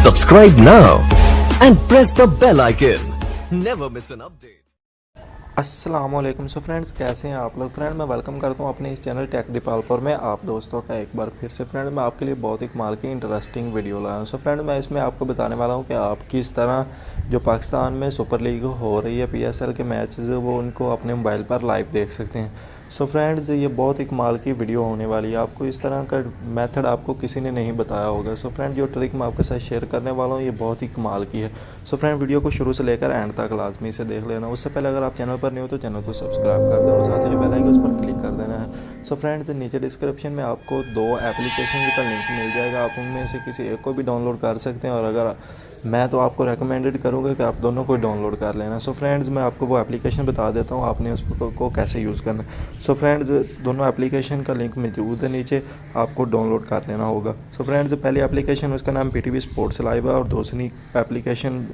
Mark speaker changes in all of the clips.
Speaker 1: Subscribe now and press the bell icon. Never miss an update.
Speaker 2: अस्सलामुअलैकुम। So friends, कैसे हैं आप लोग। फ्रेंड मैं वेलकम करता हूं अपने इस चैनल टेक दीपालपुर में आप दोस्तों का एक बार फिर से। फ्रेंड मैं आपके लिए बहुत ही कमाल की इंटरेस्टिंग वीडियो लाया हूं। सो फ्रेंड मैं इसमें आपको बताने वाला हूं कि आप किस तरह जो पाकिस्तान में सुपर लीग हो रही है PSL के मैचेस वो उनको अपने मोबाइल पर लाइव देख सकते हैं। सो फ्रेंड्स ये बहुत ही कमाल की वीडियो होने वाली है। आपको इस तरह का मेथड आपको किसी ने नहीं बताया होगा। सो फ्रेंड जो ट्रिक मैं आपके साथ शेयर करने वाला हूँ ये बहुत ही कमाल की है। सो फ्रेंड वीडियो को शुरू से लेकर एंड तक लाजमी से देख लेना। उससे पहले अगर आप चैनल पर नहीं हो तो चैनल को सब्सक्राइब कर दें और साथ ही जो बेल आइकन उस पर क्लिक कर देना है। सो फ्रेंड्स नीचे डिस्क्रिप्शन में आपको 2 एप्लीकेशन का लिंक मिल जाएगा। आप उनमें से किसी एक को भी डाउनलोड कर सकते हैं और अगर मैं तो आपको रेकमेंडेड करूँगा कि आप दोनों को डाउनलोड कर लेना। सो फ्रेंड्स मैं आपको वो एप्लीकेशन बता देता हूँ, आपने उसको कैसे यूज़ करना है। सो फ्रेंड्स दोनों एप्लीकेशन का लिंक मौजूद है नीचे, आपको डाउनलोड कर लेना होगा। सो फ्रेंड्स पहली एप्लीकेशन उसका नाम PTV स्पोर्ट्स लाइव है और दूसरी एप्लीकेशन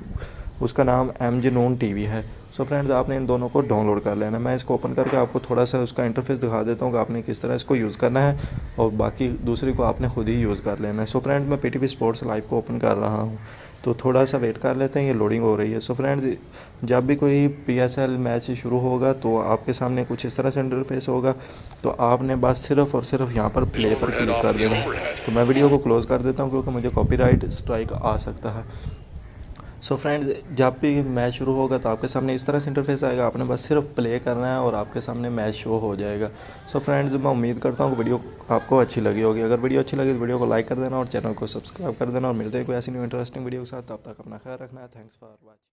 Speaker 2: उसका नाम MG नून TV है। सो फ्रेंड्स आपने इन दोनों को डाउनलोड कर लेना है। मैं इसको ओपन करके आपको थोड़ा सा उसका इंटरफेस दिखा देता हूँ कि आपने किस तरह इसको यूज़ करना है और बाकी दूसरी को आपने खुद ही यूज़ कर लेना है। सो फ्रेंड्स मैं PTV स्पोर्ट्स लाइव को ओपन कर रहा हूँ, तो थोड़ा सा वेट कर लेते हैं, ये लोडिंग हो रही है। सो फ्रेंड्स जब भी कोई PSL मैच शुरू होगा तो आपके सामने कुछ इस तरह से इंटरफेस होगा, तो आपने बस सिर्फ़ और सिर्फ यहाँ पर प्ले पर क्लिक कर देना है। तो मैं वीडियो को क्लोज़ कर देता हूँ क्योंकि मुझे कॉपीराइट स्ट्राइक आ सकता है। सो फ्रेंड्स जब भी मैच शुरू होगा तो आपके सामने इस तरह से इंटरफेस आएगा, आपने बस सिर्फ प्ले करना है और आपके सामने मैच शो हो जाएगा। सो फ्रेंड्स मैं उम्मीद करता हूँ कि वीडियो आपको अच्छी लगी होगी। अगर वीडियो अच्छी लगी तो वीडियो को लाइक कर देना और चैनल को सब्सक्राइब कर देना और मिलते हैं कोई ऐसी न्यू इंटरेस्टिंग वीडियो के साथ। तब तक अपना ख्याल रखना है। Thanks for watching.